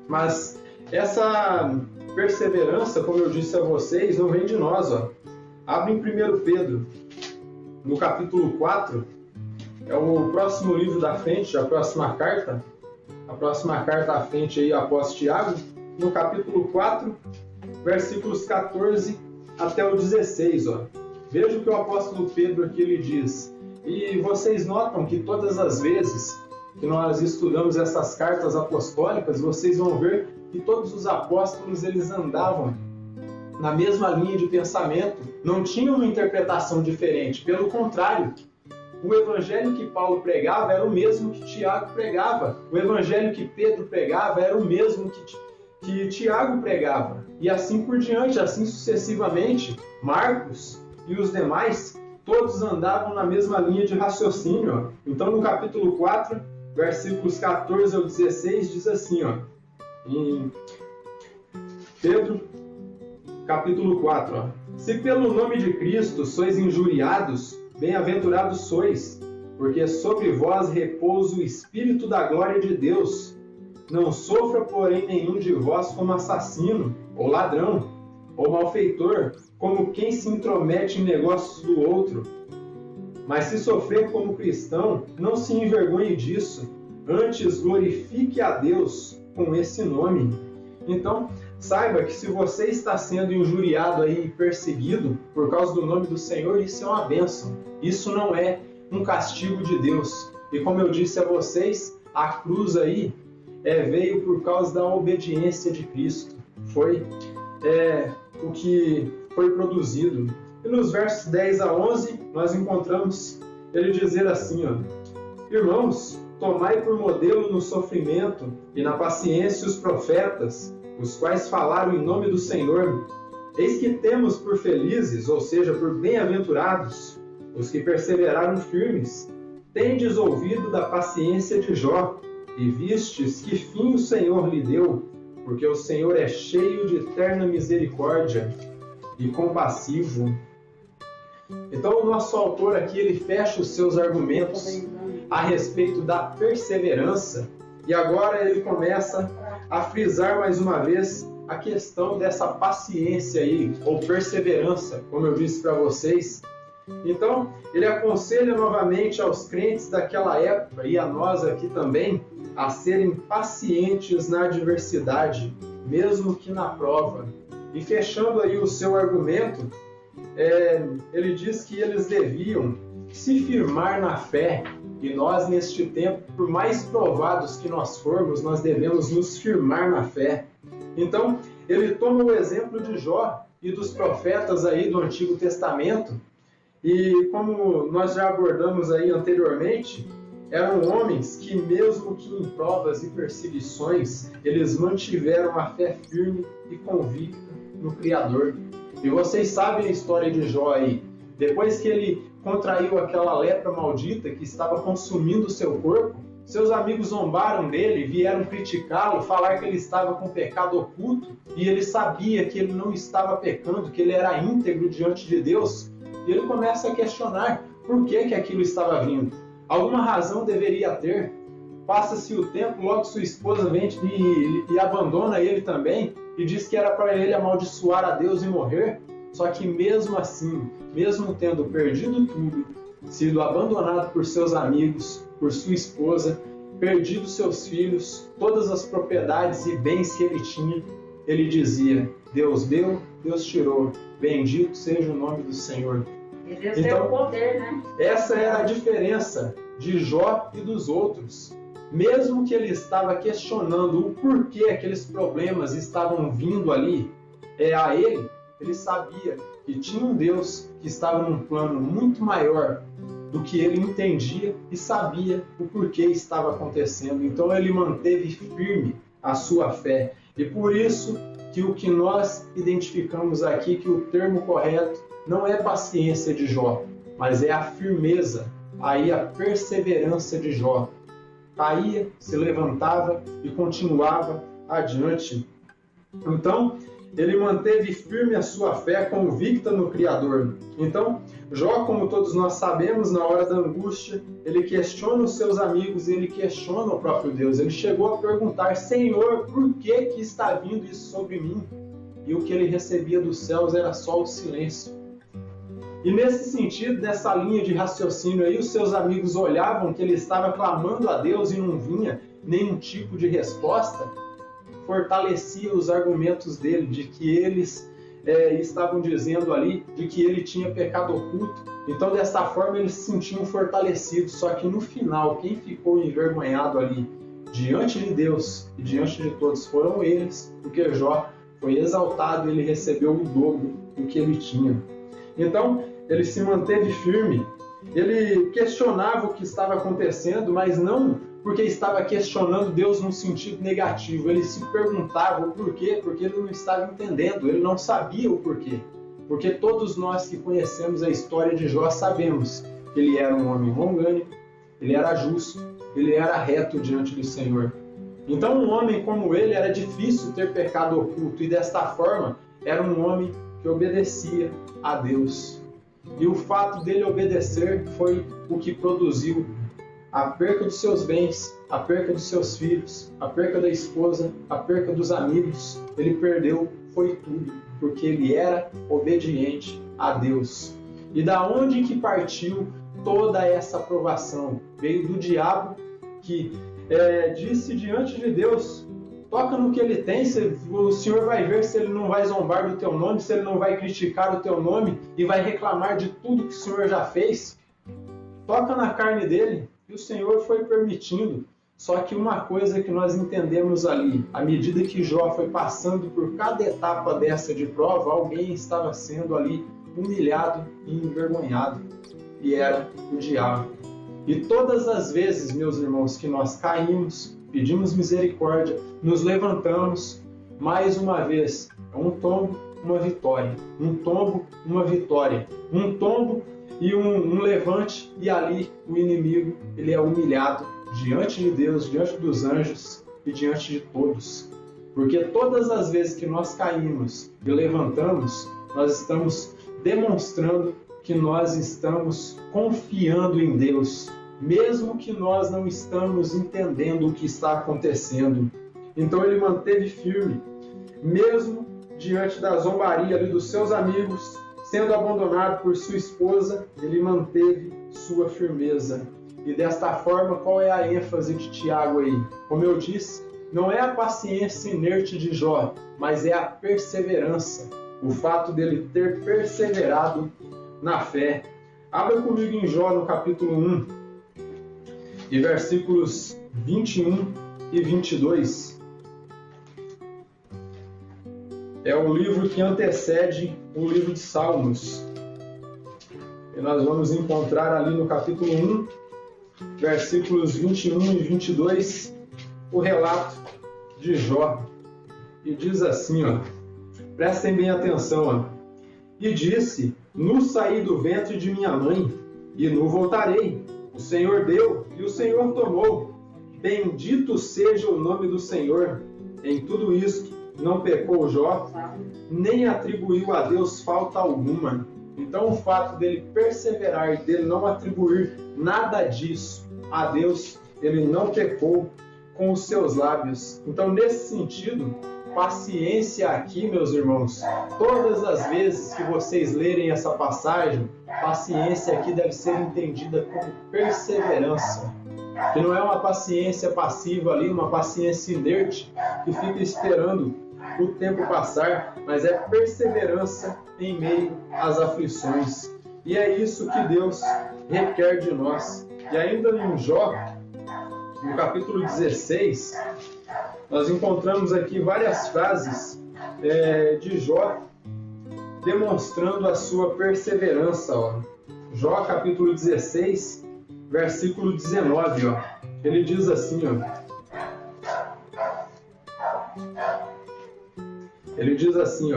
Mas essa perseverança, como eu disse a vocês, não vem de nós. Abre em 1 Pedro, no capítulo 4, é o próximo livro da frente, a próxima carta à frente aí após Tiago, no capítulo 4, versículos 14 até o 16. Veja o que o apóstolo Pedro aqui ele diz. E vocês notam que todas as vezes que nós estudamos essas cartas apostólicas, vocês vão ver que todos os apóstolos eles andavam na mesma linha de pensamento, não tinham uma interpretação diferente. Pelo contrário, o evangelho que Paulo pregava era o mesmo que Tiago pregava. O evangelho que Pedro pregava era o mesmo que Tiago pregava. E assim por diante, assim sucessivamente, Marcos e os demais, todos andavam na mesma linha de raciocínio. Então, no capítulo 4, versículos 14 ao 16, diz assim, em Pedro, capítulo 4, se pelo nome de Cristo sois injuriados, bem-aventurados sois, porque sobre vós repousa o Espírito da glória de Deus. Não sofra, porém, nenhum de vós como assassino, ou ladrão, ou malfeitor, como quem se intromete em negócios do outro. Mas se sofrer como cristão, não se envergonhe disso, antes glorifique a Deus com esse nome. Então, saiba que se você está sendo injuriado aí, perseguido por causa do nome do Senhor, isso é uma bênção. Isso não é um castigo de Deus. E como eu disse a vocês, a cruz aí veio por causa da obediência de Cristo. Foi o que foi produzido. E nos versos 10 a 11, nós encontramos ele dizer assim, irmãos, tomai por modelo no sofrimento e na paciência os profetas, os quais falaram em nome do Senhor. Eis que temos por felizes, ou seja, por bem-aventurados, os que perseveraram firmes. Tendes ouvido da paciência de Jó, e vistes que fim o Senhor lhe deu, porque o Senhor é cheio de eterna misericórdia. e compassivo. Então, o nosso autor aqui, ele fecha os seus argumentos a respeito da perseverança, e agora ele começa a frisar mais uma vez a questão dessa paciência aí, ou perseverança, como eu disse para vocês. Então, ele aconselha novamente aos crentes daquela época, e a nós aqui também, a serem pacientes na adversidade, mesmo que na prova. E fechando aí o seu argumento, ele diz que eles deviam se firmar na fé, e nós neste tempo, por mais provados que nós formos, nós devemos nos firmar na fé. Então, ele toma o exemplo de Jó e dos profetas aí do Antigo Testamento, e como nós já abordamos aí anteriormente, eram homens que, mesmo que em provas e perseguições, eles mantiveram a fé firme e convicta no Criador. E vocês sabem a história de Jó aí. Depois que ele contraiu aquela lepra maldita que estava consumindo o seu corpo, seus amigos zombaram dele, vieram criticá-lo, falar que ele estava com pecado oculto, e ele sabia que ele não estava pecando, que ele era íntegro diante de Deus. E ele começa a questionar por que aquilo estava vindo. Alguma razão deveria ter. Passa-se o tempo, logo sua esposa vem e abandona ele também, e diz que era para ele amaldiçoar a Deus e morrer. Só que mesmo assim, mesmo tendo perdido tudo, sido abandonado por seus amigos, por sua esposa, perdido seus filhos, todas as propriedades e bens que ele tinha, ele dizia: Deus deu, Deus tirou, bendito seja o nome do Senhor. E Deus tem o poder, né? Essa era a diferença de Jó e dos outros. Mesmo que ele estava questionando o porquê aqueles problemas estavam vindo ali a ele sabia que tinha um Deus que estava num plano muito maior do que ele entendia e sabia o porquê estava acontecendo. Então ele manteve firme a sua fé. E por isso que o que nós identificamos aqui, que o termo correto não é paciência de Jó, mas é a firmeza, aí a perseverança de Jó. Caía, se levantava e continuava adiante. Então, ele manteve firme a sua fé convicta no Criador. Então, Jó, como todos nós sabemos, na hora da angústia, ele questiona os seus amigos e ele questiona o próprio Deus. Ele chegou a perguntar: Senhor, por que está vindo isso sobre mim? E o que ele recebia dos céus era só o silêncio. E nesse sentido, nessa linha de raciocínio aí, os seus amigos olhavam que ele estava clamando a Deus e não vinha nenhum tipo de resposta, fortalecia os argumentos dele, de que eles estavam dizendo ali, de que ele tinha pecado oculto. Então, dessa forma, eles se sentiam fortalecidos. Só que no final, quem ficou envergonhado ali, diante de Deus e diante de todos, foram eles, porque Jó foi exaltado e ele recebeu o dobro do que ele tinha. Então, ele se manteve firme, ele questionava o que estava acontecendo, mas não porque estava questionando Deus num sentido negativo. Ele se perguntava o porquê, porque ele não estava entendendo, ele não sabia o porquê. Porque todos nós que conhecemos a história de Jó sabemos que ele era um homem longânimo, ele era justo, ele era reto diante do Senhor. Então, um homem como ele era difícil ter pecado oculto, e desta forma era um homem que obedecia a Deus. E o fato dele obedecer foi o que produziu a perca dos seus bens, a perca dos seus filhos, a perca da esposa, a perca dos amigos. Ele perdeu, foi tudo, porque ele era obediente a Deus. E da onde que partiu toda essa provação? Veio do diabo, que disse diante de Deus: toca no que ele tem, o Senhor vai ver se ele não vai zombar do teu nome, se ele não vai criticar o teu nome e vai reclamar de tudo que o Senhor já fez. Toca na carne dele. E o Senhor foi permitindo. Só que uma coisa que nós entendemos ali, à medida que Jó foi passando por cada etapa dessa de prova, alguém estava sendo ali humilhado e envergonhado. E era o diabo. E todas as vezes, meus irmãos, que nós caímos, pedimos misericórdia, nos levantamos, mais uma vez, um tombo, uma vitória. Um tombo, uma vitória. Um tombo e um levante, e ali o inimigo ele é humilhado diante de Deus, diante dos anjos e diante de todos. Porque todas as vezes que nós caímos e levantamos, nós estamos demonstrando que nós estamos confiando em Deus, mesmo que nós não estamos entendendo o que está acontecendo. Então ele manteve firme, mesmo diante da zombaria ali dos seus amigos, sendo abandonado por sua esposa, ele manteve sua firmeza. E desta forma, qual é a ênfase de Tiago aí? Como eu disse, não é a paciência inerte de Jó, mas é a perseverança. O fato dele ter perseverado na fé. Abra comigo em Jó no capítulo 1, e versículos 21 e 22. É o livro que antecede o livro de Salmos. E nós vamos encontrar ali no capítulo 1, versículos 21 e 22, o relato de Jó. E diz assim, prestem bem atenção, E disse, nu saí do ventre de minha mãe, e nu voltarei. O Senhor deu, e o Senhor tomou. Bendito seja o nome do Senhor. Em tudo isto, não pecou Jó, nem atribuiu a Deus falta alguma. Então, o fato dele perseverar e dele não atribuir nada disso a Deus, ele não pecou com os seus lábios. Então, nesse sentido, paciência aqui, meus irmãos, todas as vezes que vocês lerem essa passagem, paciência aqui deve ser entendida como perseverança. Que não é uma paciência passiva ali, uma paciência inerte que fica esperando o tempo passar, mas é perseverança em meio às aflições. E é isso que Deus requer de nós. E ainda em Jó, no capítulo 16, nós encontramos aqui várias frases de Jó demonstrando a sua perseverança. Jó, capítulo 16, versículo 19, ele diz assim, ele diz assim,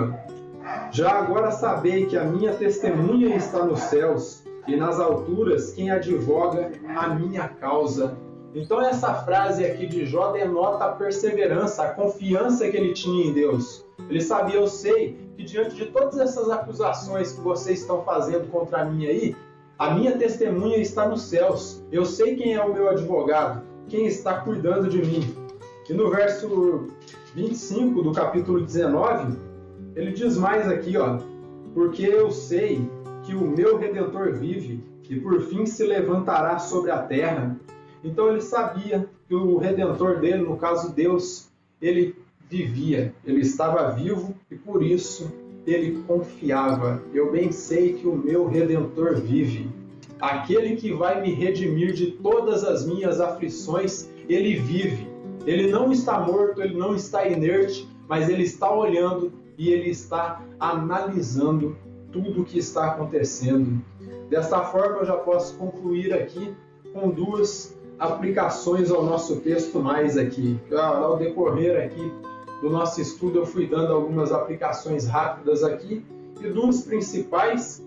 já agora sabei que a minha testemunha está nos céus e nas alturas quem advoga a minha causa. Então essa frase aqui de Jó denota a perseverança, a confiança que ele tinha em Deus. Ele sabia, eu sei que diante de todas essas acusações que vocês estão fazendo contra mim aí, a minha testemunha está nos céus. Eu sei quem é o meu advogado, quem está cuidando de mim. E no verso 25 do capítulo 19, ele diz mais aqui, porque eu sei que o meu Redentor vive e por fim se levantará sobre a terra. Então ele sabia que o Redentor dele, no caso Deus, ele vivia, ele estava vivo e por isso ele confiava. Eu bem sei que o meu Redentor vive. Aquele que vai me redimir de todas as minhas aflições, ele vive. Ele não está morto, ele não está inerte, mas ele está olhando e ele está analisando tudo o que está acontecendo. Desta forma eu já posso concluir aqui com duas aplicações ao nosso texto mais aqui. Ao decorrer aqui do nosso estudo eu fui dando algumas aplicações rápidas aqui e duas principais.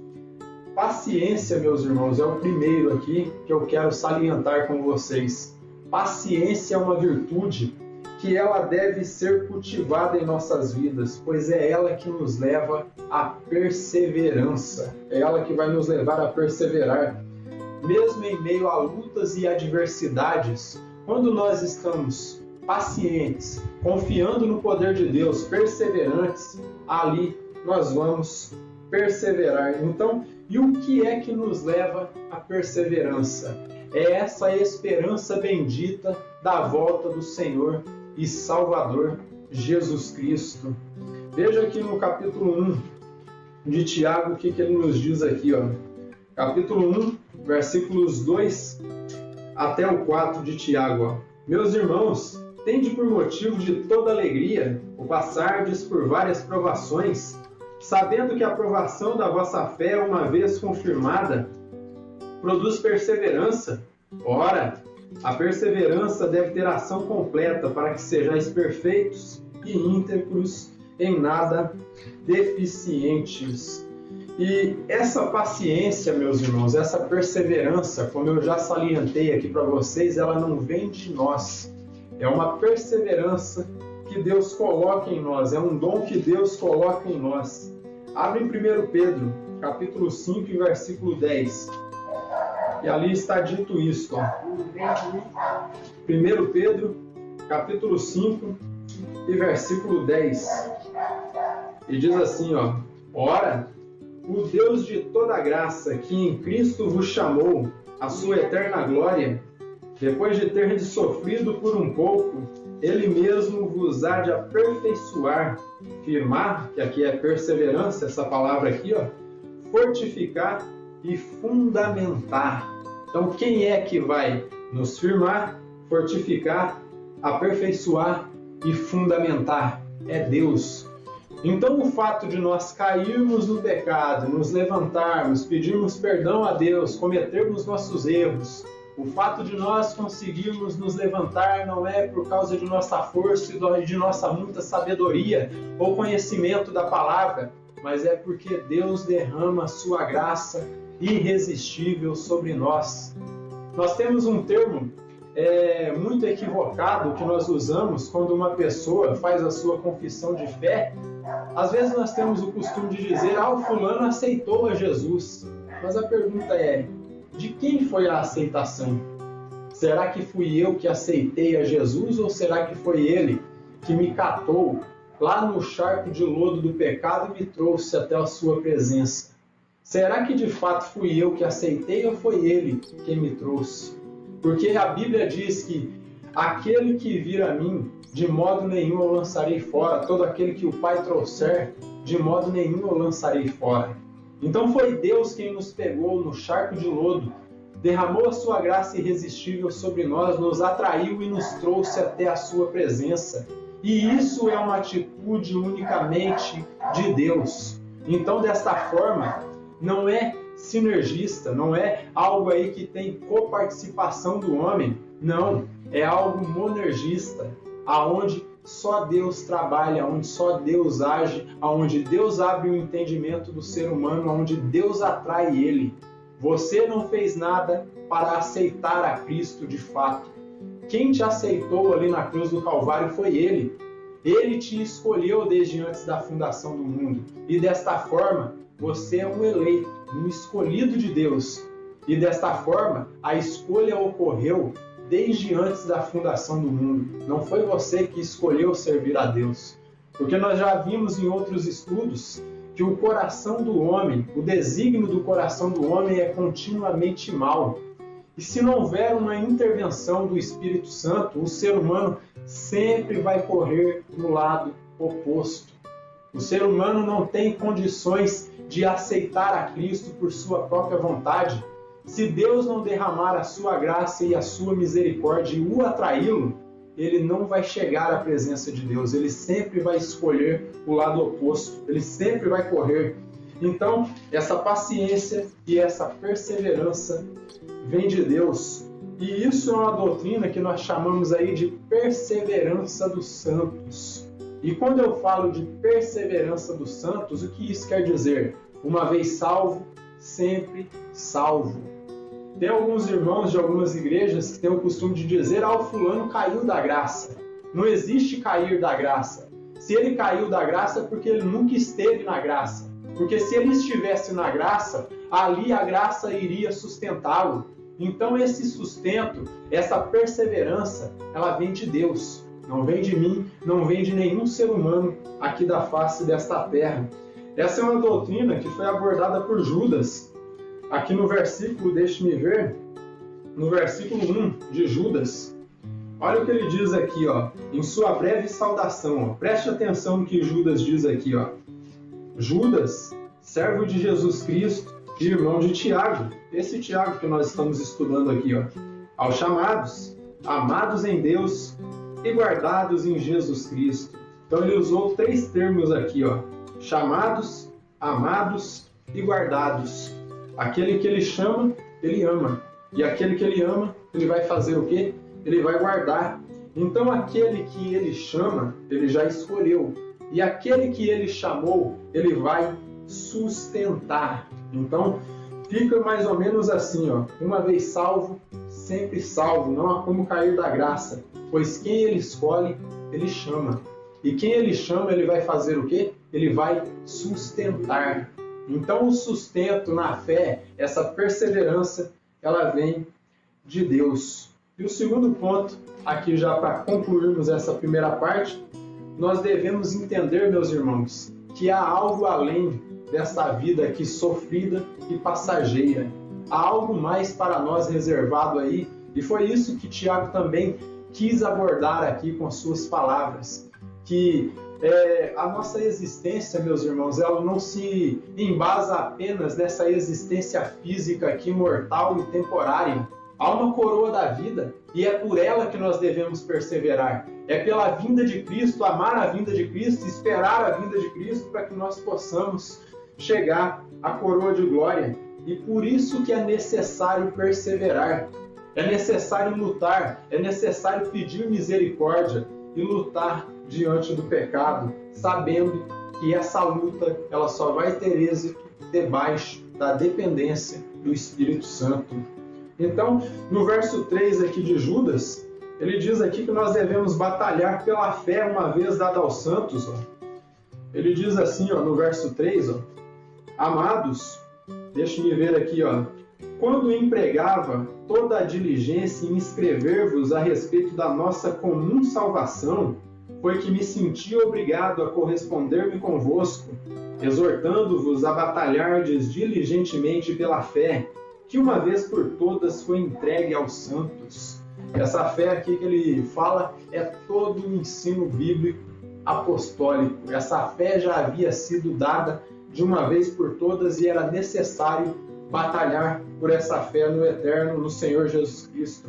Paciência, meus irmãos, é o primeiro aqui que eu quero salientar com vocês. Paciência é uma virtude que ela deve ser cultivada em nossas vidas, pois é ela que nos leva à perseverança. É ela que vai nos levar a perseverar. Mesmo em meio a lutas e adversidades, quando nós estamos pacientes, confiando no poder de Deus, perseverantes, ali nós vamos perseverar. Então, e o que é que nos leva à perseverança? É essa esperança bendita da volta do Senhor e Salvador Jesus Cristo. Veja aqui no capítulo 1 de Tiago o que ele nos diz aqui. Capítulo 1, versículos 2 até o 4 de Tiago. Meus irmãos, tende por motivo de toda alegria o passardes por várias provações, sabendo que a provação da vossa fé, uma vez confirmada, produz perseverança. Ora, a perseverança deve ter ação completa para que sejais perfeitos e íntegros, em nada deficientes. E essa paciência, meus irmãos, essa perseverança, como eu já salientei aqui para vocês, ela não vem de nós. É uma perseverança que Deus coloca em nós, é um dom que Deus coloca em nós. Abre em 1 Pedro, capítulo 5, versículo 10. E ali está dito isso, ó. 1 Pedro, capítulo 5, e versículo 10. E diz assim, ó: Ora, o Deus de toda graça, que em Cristo vos chamou à sua eterna glória, depois de terdes sofrido por um pouco, Ele mesmo vos há de aperfeiçoar, firmar, que aqui é perseverança, essa palavra aqui, ó, fortificar e fundamentar. Então, quem é que vai nos firmar, fortificar, aperfeiçoar e fundamentar? É Deus. Então, o fato de nós cairmos no pecado, nos levantarmos, pedirmos perdão a Deus, cometermos nossos erros, o fato de nós conseguirmos nos levantar não é por causa de nossa força e de nossa muita sabedoria ou conhecimento da palavra, mas é porque Deus derrama a sua graça irresistível sobre nós. Nós temos um termo muito equivocado que nós usamos quando uma pessoa faz a sua confissão de fé. Às vezes nós temos o costume de dizer: o fulano aceitou a Jesus. Mas a pergunta é: de quem foi a aceitação? Será que fui eu que aceitei a Jesus ou será que foi Ele que me catou lá no charco de lodo do pecado e me trouxe até a sua presença? Será que de fato fui eu que aceitei ou foi Ele que me trouxe? Porque a Bíblia diz que aquele que vir a mim, de modo nenhum eu lançarei fora. Todo aquele que o Pai trouxer, de modo nenhum eu lançarei fora. Então foi Deus quem nos pegou no charco de lodo, derramou a sua graça irresistível sobre nós, nos atraiu e nos trouxe até a sua presença. E isso é uma atitude unicamente de Deus. Então, desta forma, não é sinergista, não é algo aí que tem coparticipação do homem. Não, é algo monergista, aonde só Deus trabalha, onde só Deus age, onde Deus abre o entendimento do ser humano, onde Deus atrai ele. Você não fez nada para aceitar a Cristo de fato. Quem te aceitou ali na cruz do Calvário foi Ele. Ele te escolheu desde antes da fundação do mundo. E desta forma, você é um eleito, um escolhido de Deus. E desta forma, a escolha ocorreu desde antes da fundação do mundo. Não foi você que escolheu servir a Deus. Porque nós já vimos em outros estudos que o coração do homem, o desígnio do coração do homem é continuamente mau. E se não houver uma intervenção do Espírito Santo, o ser humano sempre vai correr no lado oposto. O ser humano não tem condições de aceitar a Cristo por sua própria vontade. Se Deus não derramar a sua graça e a sua misericórdia e o atraí-lo, ele não vai chegar à presença de Deus. Ele sempre vai escolher o lado oposto. Ele sempre vai correr. Então, essa paciência e essa perseverança vem de Deus. E isso é uma doutrina que nós chamamos aí de perseverança dos santos. E quando eu falo de perseverança dos santos, o que isso quer dizer? Uma vez salvo, sempre salvo. Tem alguns irmãos de algumas igrejas que têm o costume de dizer: o fulano caiu da graça. Não existe cair da graça. Se ele caiu da graça é porque ele nunca esteve na graça. Porque se ele estivesse na graça, ali a graça iria sustentá-lo. Então esse sustento, essa perseverança, ela vem de Deus. Não vem de mim, não vem de nenhum ser humano aqui da face desta terra. Essa é uma doutrina que foi abordada por Judas. Aqui no versículo, deixe-me ver, no versículo 1 de Judas. Olha o que ele diz aqui, ó, em sua breve saudação. Ó. Preste atenção no que Judas diz aqui. Ó. Judas, servo de Jesus Cristo e irmão de Tiago. Esse Tiago que nós estamos estudando aqui. Ó. Aos chamados, amados em Deus e guardados em Jesus Cristo. Então ele usou 3 termos aqui. Ó. Chamados, amados e guardados. Aquele que ele chama, ele ama. E aquele que ele ama, ele vai fazer o quê? Ele vai guardar. Então aquele que ele chama, ele já escolheu. E aquele que ele chamou, ele vai sustentar. Então fica mais ou menos assim, ó. Uma vez salvo, sempre salvo. Não há como cair da graça. Pois quem ele escolhe, ele chama. E quem ele chama, ele vai fazer o quê? ele vai sustentar. Então o sustento na fé, essa perseverança, ela vem de Deus. E o segundo ponto, aqui já para concluirmos essa primeira parte, nós devemos entender, meus irmãos, que há algo além desta vida aqui sofrida e passageira. Há algo mais para nós reservado aí, e foi isso que Tiago também quis abordar aqui com as suas palavras, que a nossa existência, meus irmãos, ela não se embasa apenas nessa existência física aqui, mortal e temporária. Há uma coroa da vida e é por ela que nós devemos perseverar. É pela vinda de Cristo, amar a vinda de Cristo, esperar a vinda de Cristo para que nós possamos chegar à coroa de glória. E por isso que é necessário perseverar, é necessário lutar, é necessário pedir misericórdia e lutar diante do pecado, sabendo que essa luta ela só vai ter êxito debaixo da dependência do Espírito Santo. Então, no verso 3 aqui de Judas, ele diz aqui que nós devemos batalhar pela fé uma vez dada aos santos. Ele diz assim, no verso 3, amados, deixe-me ver aqui, quando empregava toda a diligência em escrever-vos a respeito da nossa comum salvação, foi que me senti obrigado a corresponder-me convosco, exortando-vos a batalhardes diligentemente pela fé, que uma vez por todas foi entregue aos santos. Essa fé aqui que ele fala é todo o ensino bíblico apostólico. Essa fé já havia sido dada de uma vez por todas e era necessário batalhar por essa fé no eterno, no Senhor Jesus Cristo.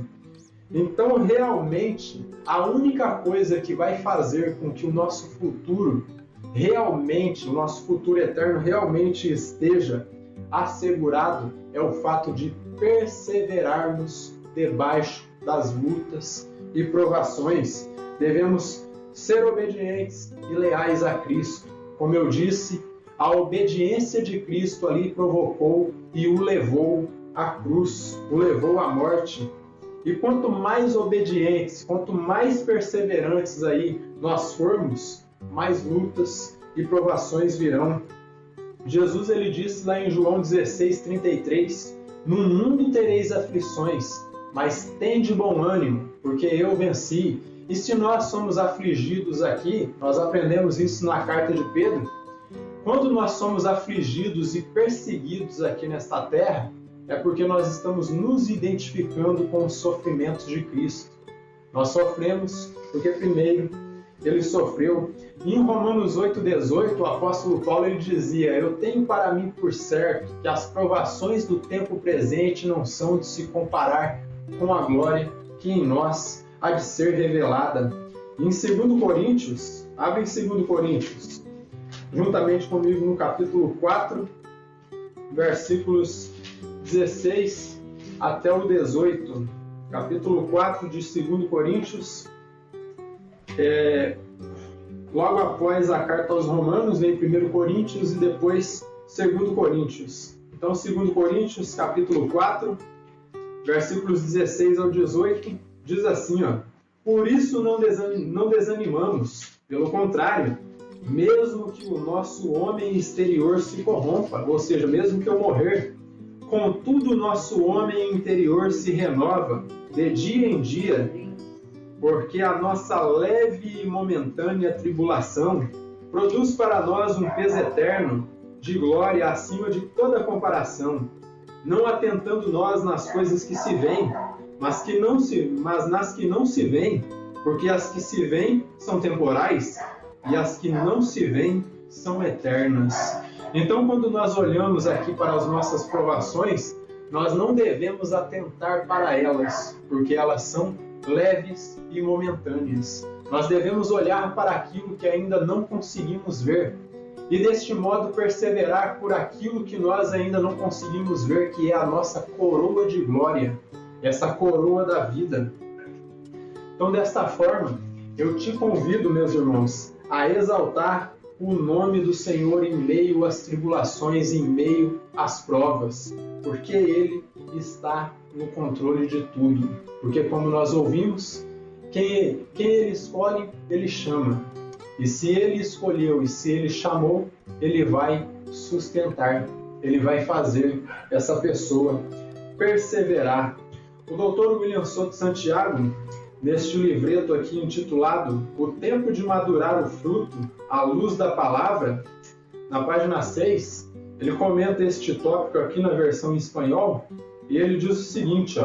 Então, realmente, a única coisa que vai fazer com que o nosso futuro realmente, o nosso futuro eterno realmente esteja assegurado é o fato de perseverarmos debaixo das lutas e provações. Devemos ser obedientes e leais a Cristo. Como eu disse, a obediência de Cristo ali provocou e o levou à cruz, o levou à morte. E quanto mais obedientes, quanto mais perseverantes aí nós formos, mais lutas e provações virão. Jesus ele disse lá em João 16:33, no mundo tereis aflições, mas tende bom ânimo, porque eu venci. E se nós somos afligidos aqui, nós aprendemos isso na carta de Pedro, quando nós somos afligidos e perseguidos aqui nesta terra, é porque nós estamos nos identificando com os sofrimentos de Cristo. Nós sofremos porque primeiro ele sofreu. Em Romanos 8:18, o apóstolo Paulo ele dizia, eu tenho para mim por certo que as provações do tempo presente não são de se comparar com a glória que em nós há de ser revelada. Em 2 Coríntios, abre em 2 Coríntios, juntamente comigo no capítulo 4, versículos 16 até o 18. Capítulo 4 de 2 Coríntios, logo após a carta aos Romanos, vem 1 Coríntios e depois 2 Coríntios. Então, 2 Coríntios, capítulo 4, versículos 16 ao 18, diz assim, por isso não desanimamos, pelo contrário, mesmo que o nosso homem exterior se corrompa, ou seja, mesmo que eu morrer, contudo o nosso homem interior se renova de dia em dia, porque a nossa leve e momentânea tribulação produz para nós um peso eterno de glória acima de toda comparação, não atentando nós nas coisas que se veem, mas nas que não se veem, porque as que se veem são temporais e as que não se veem são eternas. Então, quando nós olhamos aqui para as nossas provações, nós não devemos atentar para elas, porque elas são leves e momentâneas. Nós devemos olhar para aquilo que ainda não conseguimos ver e, deste modo, perseverar por aquilo que nós ainda não conseguimos ver, que é a nossa coroa de glória, essa coroa da vida. Então, desta forma, eu te convido, meus irmãos, a exaltar o nome do Senhor em meio às tribulações, em meio às provas, porque Ele está no controle de tudo. Porque, como nós ouvimos, quem Ele escolhe, Ele chama. E se Ele escolheu e se Ele chamou, Ele vai sustentar, Ele vai fazer essa pessoa perseverar. O Dr. William Soto Santiago, neste livreto aqui intitulado O Tempo de Madurar o Fruto, à Luz da Palavra, na página 6, ele comenta este tópico aqui na versão em espanhol, e ele diz o seguinte,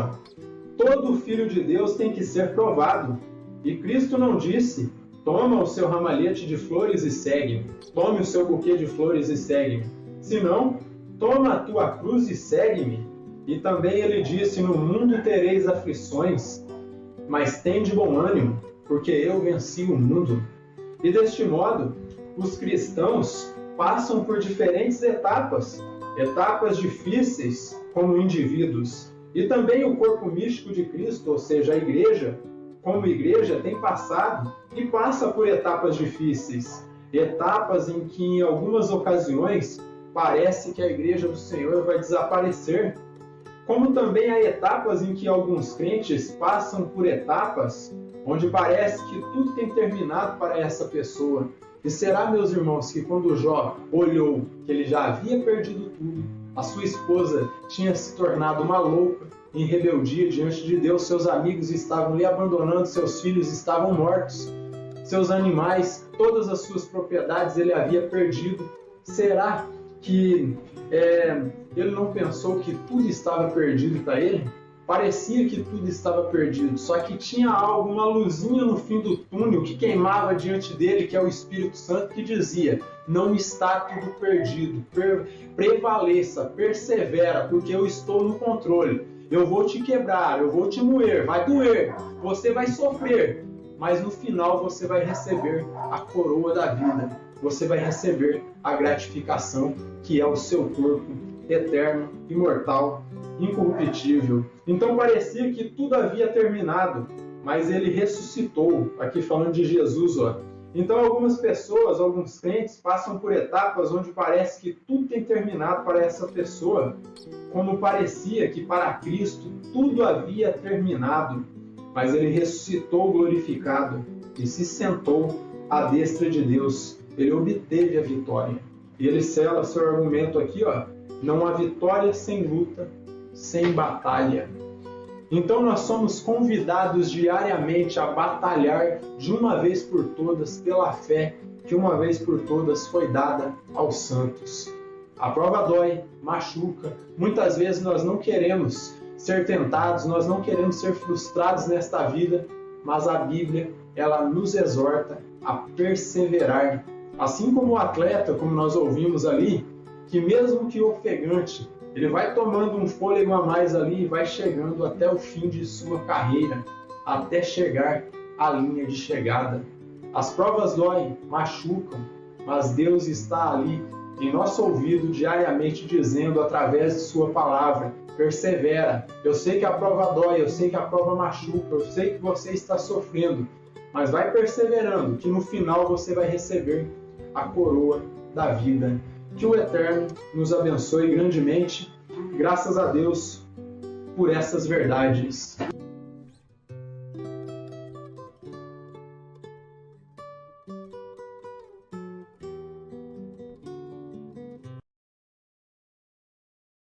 todo filho de Deus tem que ser provado, e Cristo não disse, toma o seu ramalhete de flores e segue-me, tome o seu buquê de flores e segue-me, senão, toma a tua cruz e segue-me. E também ele disse, no mundo tereis aflições, mas tende bom ânimo, porque eu venci o mundo. E deste modo, os cristãos passam por diferentes etapas difíceis como indivíduos. E também o corpo místico de Cristo, ou seja, a igreja, como igreja, tem passado e passa por etapas difíceis. Etapas em que, em algumas ocasiões, parece que a igreja do Senhor vai desaparecer. Como também há etapas em que alguns crentes passam por etapas onde parece que tudo tem terminado para essa pessoa. E será, meus irmãos, que quando Jó olhou que ele já havia perdido tudo, a sua esposa tinha se tornado uma louca em rebeldia diante de Deus, seus amigos estavam lhe abandonando, seus filhos estavam mortos, seus animais, todas as suas propriedades ele havia perdido. Será que ele não pensou que tudo estava perdido para ele? Parecia que tudo estava perdido, só que tinha algo, uma luzinha no fim do túnel que queimava diante dele, que é o Espírito Santo, que dizia, não está tudo perdido, prevaleça, persevera, porque eu estou no controle. Eu vou te quebrar, eu vou te moer, vai doer, você vai sofrer, mas no final você vai receber a coroa da vida, você vai receber a gratificação, que é o seu corpo eterno, imortal, incorruptível. Então parecia que tudo havia terminado, mas ele ressuscitou, aqui falando de Jesus. Então algumas pessoas, alguns crentes passam por etapas onde parece que tudo tem terminado para essa pessoa, como parecia que para Cristo tudo havia terminado, mas ele ressuscitou glorificado e se sentou à destra de Deus. Ele obteve a vitória. E ele sela seu argumento aqui, não há vitória sem luta, sem batalha. Então nós somos convidados diariamente a batalhar de uma vez por todas pela fé que uma vez por todas foi dada aos santos. A prova dói, machuca. Muitas vezes nós não queremos ser tentados, nós não queremos ser frustrados nesta vida, mas a Bíblia, ela nos exorta a perseverar. Assim como o atleta, como nós ouvimos ali, que mesmo que ofegante, ele vai tomando um fôlego a mais ali e vai chegando até o fim de sua carreira, até chegar à linha de chegada. As provas doem, machucam, mas Deus está ali em nosso ouvido diariamente dizendo através de sua palavra, persevera. Eu sei que a prova dói, eu sei que a prova machuca, eu sei que você está sofrendo, mas vai perseverando, que no final você vai receber a coroa da vida. Que o Eterno nos abençoe grandemente. Graças a Deus por essas verdades.